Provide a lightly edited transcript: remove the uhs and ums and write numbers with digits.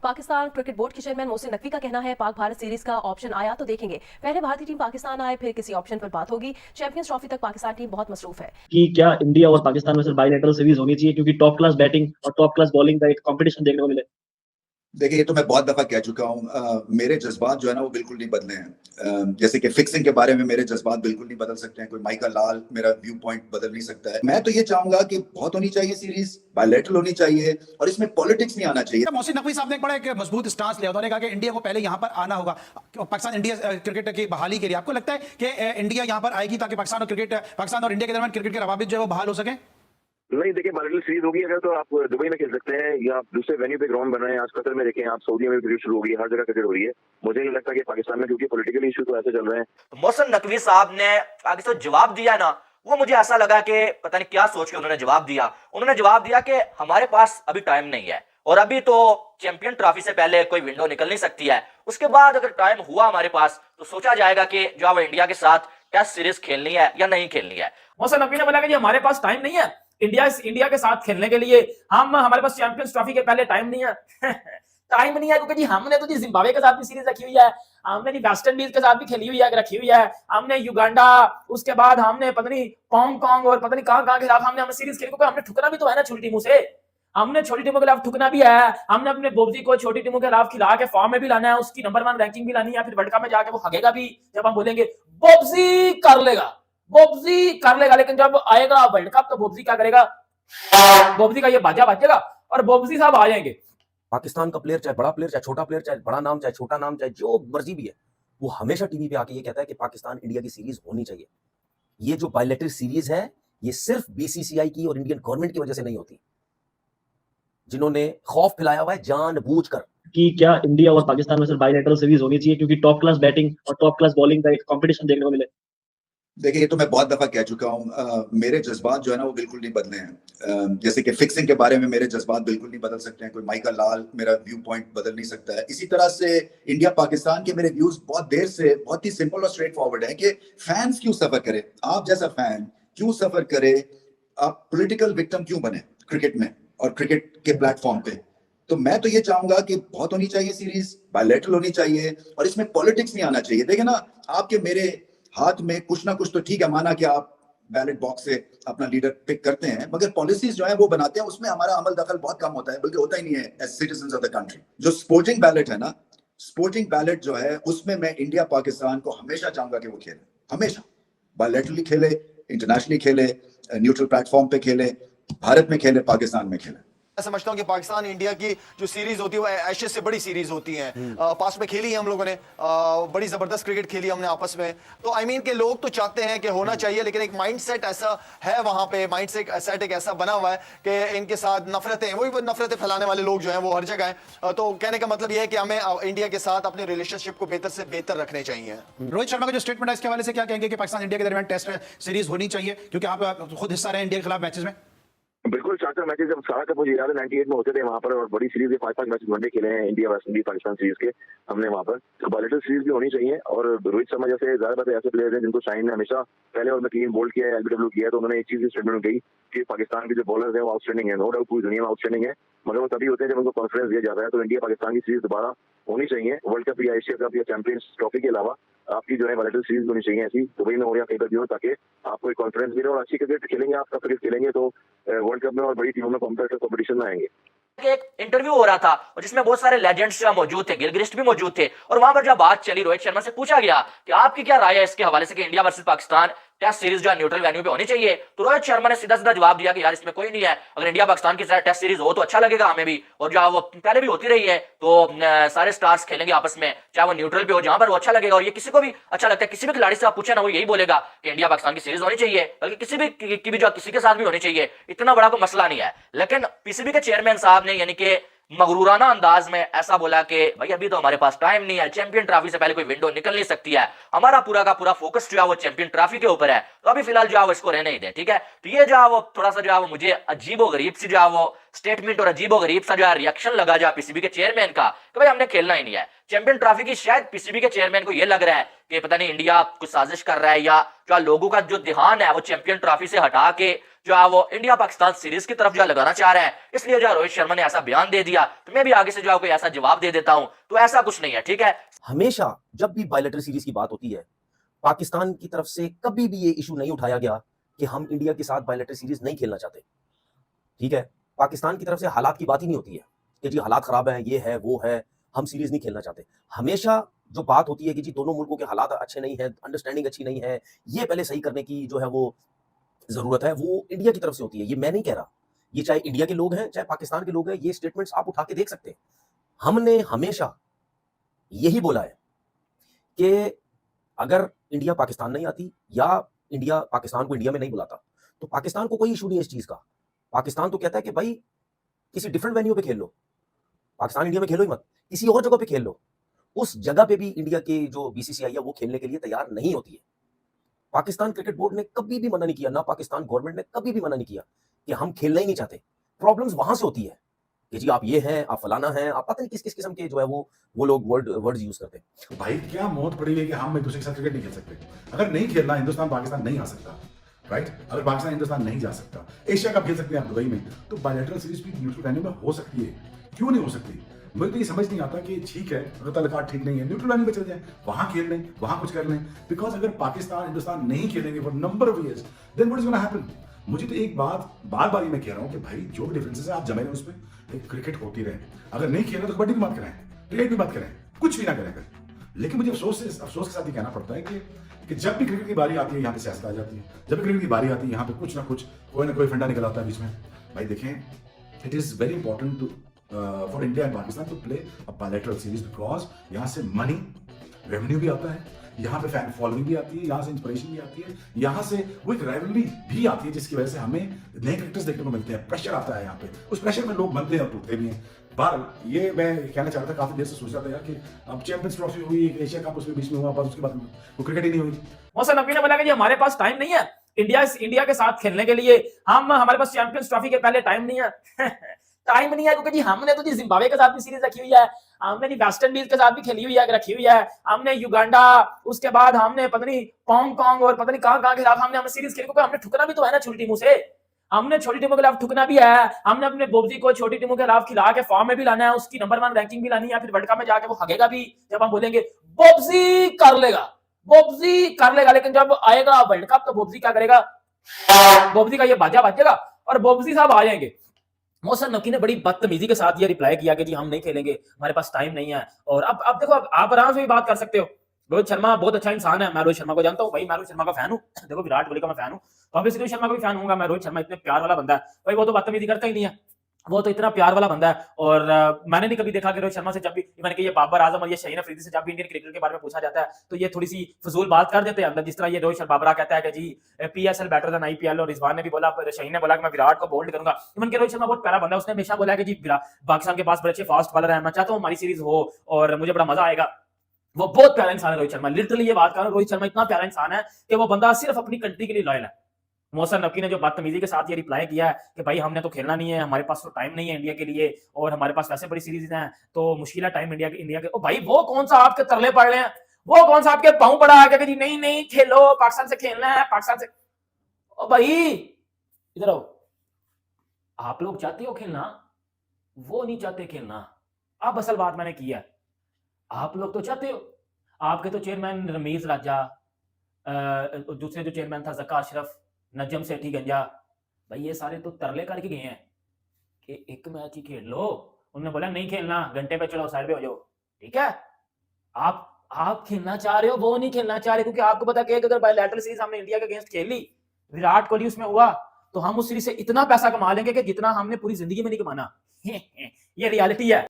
Pakistan cricket board के chairman Mohsin Naqvi का कहना है पाक भारत सीरीज का ऑप्शन आया तो देखेंगे। पहले भारतीय टीम पाकिस्तान आए, फिर किसी ऑप्शन पर बात होगी। चैंपियंस ट्रॉफी तक पाकिस्तान टीम बहुत मसरूफ है। कि क्या इंडिया और पाकिस्तान में सिर्फ बायलैटरल सीरीज होनी चाहिए क्योंकि टॉप क्लास बैटिंग और टॉप क्लास बॉलिंग का एक कंपटीशन देखने को मिले। देखिए, ये तो मैं बहुत दफा कह चुका हूँ। मेरे जज्बात जो है ना वो बिल्कुल नहीं बदले हैं। जैसे कि फिक्सिंग के बारे में मेरे जज्बात बिल्कुल नहीं बदल सकते हैं। कोई माइकल लाल मेरा व्यू पॉइंट बदल नहीं सकता है। मैं तो ये चाहूंगा कि बहुत होनी चाहिए सीरीज, बायलैटरल होनी चाहिए और इसमें पॉलिटिक्स नहीं आना चाहिए। मोहसिन नकवी साहब ने एक बड़ा एक मजबूत स्टांस लिया। उन्होंने कहा कि इंडिया को पहले यहाँ पर आना होगा पाकिस्तान इंडिया क्रिकेट की बहाली के लिए। आपको लगता है कि इंडिया यहाँ पर आएगी ताकि पाकिस्तान और इंडिया के दरमियान क्रिकेट के रवाबित जो है वो बहाल हो सके? नहीं, देखिए, बायलैटरल सीरीज होगी अगर तो आप दुबई में खेल सकते हैं या आप दूसरे वेन्यू पे ग्राउंड बना है। आज कतर में देखें आप, सऊदी में क्रिकेट शुरू हो गई है, हर जगह क्रिकेट हो रही है। मुझे नहीं लगता कि पाकिस्तान में, क्योंकि पॉलिटिकल इशू तो ऐसे चल रहे हैं। तो मोहसिन नकवी साहब ने आगे से जवाब दिया ना, वो मुझे ऐसा लगा कि पता नहीं क्या सोच के उन्होंने जवाब दिया। उन्होंने जवाब दिया कि हमारे पास अभी टाइम नहीं है और अभी तो चैंपियन ट्रॉफी से पहले कोई विंडो निकल नहीं सकती है। उसके बाद अगर टाइम हुआ हमारे पास तो सोचा जाएगा कि जो वो इंडिया के साथ टेस्ट सीरीज खेलनी है या नहीं खेलनी है। मोहसिन नकवी ने बोला कि हमारे पास टाइम नहीं है इंडिया के साथ खेलने के लिए। हमारे पास चैंपियंस ट्रॉफी के पहले टाइम नहीं है। टाइम नहीं है क्योंकि जी हमने तो जी जिम्बाब्वे के साथ भी सीरीज रखी हुई है, हमने जी वेस्ट इंडीज के साथ भी खेली हुई है, रखी हुई है, हमने युगांडा, उसके बाद हमने पता नहीं हांगकांग और पता नहीं कहां के खिलाफ हमने सीरीज खेली। क्योंकि हमने ठुकना भी तो है ना छोटी टीमों से, हमने छोटी टीमों के खिलाफ ठुकना भी है। हमने अपने बोबजी को छोटी टीमों के खिलाफ खिला के फॉर्म में भी लाना है, उसकी नंबर 1 रैंकिंग भी लानी है, फिर वर्ल्ड कप में जाके वो हगेगा भी जब हम बोलेंगे बोबजी कर लेगा। लेकिन जब आएगा वर्ल्ड कप तो बोबजी क्या करेगा? बोबजी का ये बाजा बजेगा और बोबजी साहब आ जाएंगे। पाकिस्तान का प्लेयर, चाहे बड़ा प्लेयर, चाहे छोटा प्लेयर, चाहे बड़ा नाम, चाहे छोटा नाम, चाहे जो मर्जी भी है, वो हमेशा टीवी पे आके ये कहता है कि पाकिस्तान इंडिया की सीरीज होनी चाहिए। ये जो बायलैटरल सीरीज है ये सिर्फ बीसीसीआई की और इंडियन गवर्नमेंट की वजह से नहीं होती, जिन्होंने खौफ फैलाया हुआ है जानबूझकर। कि क्या इंडिया और पाकिस्तान में सिर्फ बायलैटरल सीरीज होनी चाहिए क्योंकि टॉप क्लास बैटिंग और टॉप क्लास बॉलिंग का एक कंपटीशन देखने को मिले। देखिए, ये तो मैं बहुत दफा कह चुका हूँ। मेरे जज्बात जो है ना वो बिल्कुल नहीं बदले हैं। जैसे कि फिक्सिंग के बारे में मेरे जज्बात बिल्कुल नहीं बदल सकते हैं। कोई माइकल लाल मेरा व्यू पॉइंट बदल नहीं सकता है। इसी तरह से इंडिया पाकिस्तान के मेरे व्यूज बहुत देर से बहुत ही सिंपल और स्ट्रेट फॉरवर्ड है कि फैंस क्यों सफर करे, आप जैसा फैन क्यों सफर करे, आप पॉलिटिकल विक्टिम क्यों बने क्रिकेट में और क्रिकेट के प्लेटफॉर्म पे। तो मैं तो ये चाहूंगा कि बहुत होनी चाहिए सीरीज, बायलैटरल होनी चाहिए और इसमें पॉलिटिक्स नहीं आना चाहिए। देखे ना, आपके मेरे हाथ में कुछ ना कुछ तो ठीक है, माना कि आप बैलेट बॉक्स से अपना लीडर पिक करते हैं, मगर पॉलिसीज जो है वो बनाते हैं, उसमें हमारा अमल दखल बहुत कम होता है, बल्कि होता ही नहीं है as citizens of the country. जो स्पोर्टिंग बैलेट है ना, स्पोर्टिंग बैलेट जो है उसमें मैं इंडिया पाकिस्तान को हमेशा चाहूंगा कि वो खेले, हमेशा बायलैटरली खेले, इंटरनेशनली खेले, न्यूट्रल प्लेटफॉर्म पे खेले, भारत में खेले, पाकिस्तान में खेले। मैं समझता हूं कि पाकिस्तान इंडिया की जो सीरीज होती है वो एशेज से बड़ी सीरीज होती है। पास में खेली है हम लोगों ने, बड़ी जबरदस्त क्रिकेट खेली हमने आपस में। तो आई मीन के लोग तो चाहते हैं कि होना चाहिए, लेकिन एक माइंडसेट ऐसा है वहां पे, माइंडसेट एक ऐसा बना हुआ है कि इनके साथ नफरतें, वही नफरतें फैलाने वाले लोग जो हैं वो हर जगह हैं। तो कहने का मतलब यह है कि हमें इंडिया के साथ अपने रिलेशनशिप को बेहतर से बेहतर रखने चाहिए। रोहित शर्मा का जो स्टेटमेंट है इसके हवाले से क्या कहेंगे कि पाकिस्तान इंडिया के दरमियान टेस्ट सीरीज होनी चाहिए, क्योंकि आप खुद हिस्सा रहे इंडिया के खिलाफ मैचेस में? बिल्कुल, 4 मैचेस जब सारा कप मुझे याद है 98 में होते थे वहां पर, और बड़ी सीरीज के 5 मैचेस वनडे खेले हैं India West Indies Pakistan series के हमने वहां पर। तो बायलैटरल सीरीज भी होनी चाहिए। और रोहित शर्मा जैसे ज्यादा बात ऐसे प्लेयर हैं जिनको शाइन ने हमेशा पहले और में क्लीन बोल्ड किया है, एलबीडब्ल्यू किया है, तो उन्होंने एक चीज स्टेटमेंट कही कि पाकिस्तान के जो बॉलर्स हैं वो आउटस्टैंडिंग है। नो डाउट पूरी दुनिया में आउटस्टैंडिंग है, मगर वो तभी होते हैं जब उनको कॉन्फिडेंस दिया जाता है। तो इंडिया पाकिस्तान की सीरीज दोबारा होनी चाहिए, वर्ल्ड कप या एशिया कप या चैंपियंस ट्रॉफी के अलावा आपकी जो है बायलैटरल सीरीज होनी चाहिए ऐसी, दुबई में हो या कहीं पर भी हो, ताकि आपको एक कॉन्फिडेंस मिले और अच्छी क्रिकेट खेलेंगे, आप क्रिकेट खेलेंगे तो वर्ल्ड कप में और बड़ी टीमों में कॉम्पिटिशन में आएंगे। एक इंटरव्यू हो रहा था और जिसमें बहुत सारे लेजेंड्स मौजूद थे, गिलक्रिस्ट भी मौजूद थे, और वहां पर जब बात चली रोहित शर्मा से पूछा गया कि आपकी क्या राय है इसके हवाले से कि India versus Pakistan test series जो है न्यूट्रल वेन्यू पे होनी चाहिए, तो रोहित शर्मा ने सीधा सीधा जवाब दिया कि यार इसमें कोई नहीं है, अगर इंडिया पाकिस्तान की टेस्ट सीरीज हो तो अच्छा लगेगा हमें भी, और जो वो पहले भी होती रही है तो सारे स्टार्स खेलेंगे आपस में, चाहे वो न्यूट्रल पे हो, जहां पर वो अच्छा लगेगा, और ये किसी को भी अच्छा लगता है। किसी भी खिलाड़ी से आप पूछे ना, वो यही बोलेगा कि इंडिया पाकिस्तान की सीरीज होनी चाहिए, बल्कि किसी भी जो किसी के साथ भी होनी चाहिए, इतना बड़ा कोई मसला नहीं है। लेकिन पीसीबी के चेयरमैन साहब ने यानी कि मगरूराना अंदाज में ऐसा बोला कि भाई अभी तो हमारे पास टाइम नहीं है, चैंपियन ट्रॉफी से पहले कोई विंडो निकल नहीं सकती है, हमारा पूरा का पूरा फोकस जो है वो चैंपियन ट्रॉफी के ऊपर है, तो अभी फिलहाल जो है वो इसको रहने ही दे, ठीक है। तो ये जो है वो थोड़ा सा जो है वो मुझे अजीबोगरीब सी जो है वो स्टेटमेंट और अजीबोगरीब सा जो है रिएक्शन लगा जो पीसीबी के चेयरमैन का कि भाई हमने खेलना ही नहीं है चैंपियन ट्रॉफी की। शायद पीसीबी के चेयरमैन को ये लग रहा है कि पता नहीं इंडिया कुछ साजिश कर रहा है, या जो लोगों का जो ध्यान है वो चैंपियन ट्रॉफी से हटा के जो है वो इंडिया पाकिस्तान सीरीज की तरफ जो है लगाना चाह रहे हैं, इसलिए जो है रोहित शर्मा ने ऐसा बयान दे दिया। तो मैं भी आगे से जो है कोई ऐसा जवाब दे देता हूं, तो ऐसा कुछ नहीं है, ठीक है। हमेशा जब भी बायलैटरल सीरीज की बात होती है, पाकिस्तान की तरफ से कभी भी ये इशू नहीं उठाया गया कि हम इंडिया के साथ बायलैटरल सीरीज नहीं खेलना चाहते। ठीक है, पाकिस्तान की तरफ से हालात की बात ही नहीं होती है कि जी हालात खराब है, ये है, वो है, हम सीरीज नहीं खेलना चाहते। हमेशा जो बात होती है कि जी दोनों मुल्कों के हालात अच्छे नहीं है, अंडरस्टैंडिंग अच्छी नहीं है, ये पहले सही करने की जो है वो जरूरत है, वो इंडिया की तरफ से होती है। ये मैं नहीं कह रहा, ये चाहे इंडिया के लोग हैं चाहे पाकिस्तान के लोग हैं, ये स्टेटमेंट्स आप उठा के देख सकते हैं। हमने हमेशा यही बोला है कि अगर इंडिया पाकिस्तान नहीं आती या इंडिया पाकिस्तान को इंडिया में नहीं बुलाता तो पाकिस्तान को कोई इशू नहीं है इस चीज का। पाकिस्तान तो कहता है कि भाई किसी डिफरेंट वेन्यू पे खेल लो, पाकिस्तान इंडिया में खेलो ही मत, किसी और जगह पे खेल लो। उस जगह पे भी इंडिया के जो बीसीसीआई है वो खेलने के लिए तैयार नहीं होती है। पाकिस्तान क्रिकेट बोर्ड ने कभी भी मना नहीं किया, ना पाकिस्तान गवर्नमेंट ने कभी भी मना नहीं किया कि हम खेलना ही नहीं चाहते। प्रॉब्लम्स वहां से होती है कि जी आप ये हैं, आप फलाना हैं, आप पता नहीं किस किस किस्म के जो है वो लोग वर्ड्स यूज करते हैं। भाई क्या मौत पड़ी है कि हम एक दूसरे के साथ क्रिकेट नहीं खेल सकते। अगर नहीं खेलना, हिंदुस्तान पाकिस्तान नहीं आ सकता, राइट, अगर पाकिस्तान हिंदुस्तान नहीं जा सकता, एशिया कप खेल सकते हैं आप दुबई में, तो बायलैटरल सीरीज भी न्यूट्रल वेन्यू में हो सकती है। क्यों नहीं हो सकती? मुझे तो ये समझ नहीं आता कि ठीक है अगर तलकाट ठीक नहीं है, न्यूट्रल वेन्यू पे चले जाएं, वहां खेल लें, वहां कुछ कर लें। बिकॉज अगर पाकिस्तान हिंदुस्तान नहीं खेलेंगे for number of years, then what is gonna happen? मुझे तो एक बात बार बार मैं कह रहा हूं कि भाई जो भी डिफरेंसेस है आप जमे रहे उसमें, एक क्रिकेट होती रहे। अगर नहीं खेलना तो कबड्डी भी मत करें, क्रिकेट भी मत करें, कुछ भी ना करें। लेकिन मुझे अफसोस के साथ ये कहना पड़ता है कि जब भी क्रिकेट की बारी आती है यहाँ पे सियासत आ जाती है, जब भी क्रिकेट की बारी आती है यहाँ पे कुछ ना कुछ कोई ना कोई फंडा निकल आता है बीच में। भाई देखें, it is very important to for India and Pakistan to play a bilateral series, because यहाँ से मनी रेवेन्यू भी आता है, यहाँ पे फैन फॉलोइंग भी आती है, यहाँ से इंस्पिरेशन भी आती है, यहाँ से वो एक राइवलरी भी आती है जिसकी वजह से हमें नए क्रिकेटर्स देखने को मिलते हैं। प्रेशर आता है यहाँ पे, उस प्रेशर में लोग बनते हैं और टूटते भी हैं। बार ये मैं कहना चाह रहा था, काफी देर से सोच रहा था यार कि अब चैंपियंस ट्रॉफी हुई, एशिया कप उसमें बीच में हुआ, बस उसके बाद वो क्रिकेट ही नहीं हुई। मोहसिन नकवी ने बोला कि जी हमारे पास टाइम नहीं है इंडिया के साथ खेलने के लिए, हमारे पास चैंपियंस ट्रॉफी के पहले टाइम नहीं है। टाइम नहीं है क्योंकि जी हमने तो जी जिम्बाब्वे के साथ भी सीरीज रखी हुई है, हमने जी वेस्ट इंडीज के साथ भी खेली हुई है, रखी हुई है, हमने युगांडा, उसके बाद हमने पता नहीं हांगकांग और पता नहीं कहां के खिलाफ हमने सीरीज खेली, क्योंकि हमने ठुकना भी तो है ना छोटी टीमों से, हमने छोटी टीमों के खिलाफ ठुकना भी है। हमने अपने बोबजी को छोटी टीमों के खिलाफ खिला के फॉर्म में भी लाना है, उसकी नंबर 1 रैंकिंग भी लानी है, फिर वर्ल्ड कप में जाके वो हगेगा भी जब हम बोलेंगे बोबजी कर लेगा, लेकिन जब आएगा वर्ल्ड कप तो बोबजी क्या करेगा, बोबजी का ये बाजा बजेगा और बोबजी साहब आ जाएंगे। मोहसिन नकवी ने बड़ी बदतमीजी के साथ ये रिप्लाई किया कि जी हम नहीं खेलेंगे, हमारे पास टाइम नहीं है। और अब देखो, आप आराम से भी बात कर सकते हो, रोहित शर्मा बहुत अच्छा इंसान है, मैं रोहित शर्मा को जानता हूँ भाई, मैं रोहित शर्मा का फैन हूँ। देखो विराट कोहली का मैं फैन हूँ, तो ऑब्वियसली रोहित शर्मा का भी फैन हूँगा मैं। रोहित शर्मा इतने प्यार वाला बंदा है भाई, वो तो बदतमीजी करता ही नहीं है, वो तो इतना प्यार वाला बंदा है। और मैंने नहीं कभी देखा कि रोहित शर्मा से जब भी इवन कि ये बाबर आजम और ये शाहीन अफरीदी से जब भी इंडियन क्रिकेट के बारे में पूछा जाता है तो ये थोड़ी सी फजूल बात कर देते हैं अंदर, जिस तरह ये रोहित शर्मा बाबरा कहता है कि जी पीएसएल बेटर देन आईपीएल, और रिजवान ने भी बोला, शाहीन ने बोला कि मैं विराट को बोल्ड करूंगा। इवन कि रोहित शर्मा बहुत प्यारा बंदा है, उसने हमेशा बोला कि जी पाकिस्तान के पास बड़े अच्छे फास्ट बॉलर है, मैं चाहता हूँ हमारी सीरीज हो और मुझे बड़ा मजा आएगा। वो बहुत प्यारा इंसान है रोहित शर्मा, लिटरली ये बात कर रहा हूं, रोहित शर्मा इतना प्यारा इंसान है कि वो बंदा सिर्फ अपनी कंट्री के लिए लॉयल है। मोहसिन नकवी ने जो बदतमीजी के साथ ये रिप्लाई किया है कि भाई हमने तो खेलना नहीं है, हमारे पास तो टाइम नहीं है इंडिया के लिए, और हमारे पास वैसे बड़ी सीरीज हैं तो मुश्किल है टाइम इंडिया के। ओ भाई वो कौन सा आपके तरले पड़ रहे हैं, वो कौन सा आपके पांव पड़ा है कि जी नहीं खेलो, पाकिस्तान से खेलना है, पाकिस्तान से। ओ भाई इधर आओ, आप लोग चाहते हो खेलना, वो नहीं चाहते खेलना। अब असल बात मैंने की है, आप लोग तो चाहते हो, आपके तो चेयरमैन रमीज राजा, दूसरे जो चेयरमैन था जका अशरफ, नजम सेठी गंजा, भाई ये सारे तो तरले करके गए हैं कि एक मैच ही खेल लो। उन्होंने बोला नहीं खेलना, घंटे पे चलो साइड पे हो जाओ, ठीक है। आप खेलना चाह रहे हो, वो नहीं खेलना चाह रहे, क्योंकि आपको पता कि अगर बायलैटरल सीरीज हमने इंडिया के अगेंस्ट खेली, विराट कोहली उसमें हुआ, तो हम उस सीरीज से इतना पैसा कमा लेंगे कि जितना हमने पूरी जिंदगी में नहीं कमाना। ये रियलिटी है।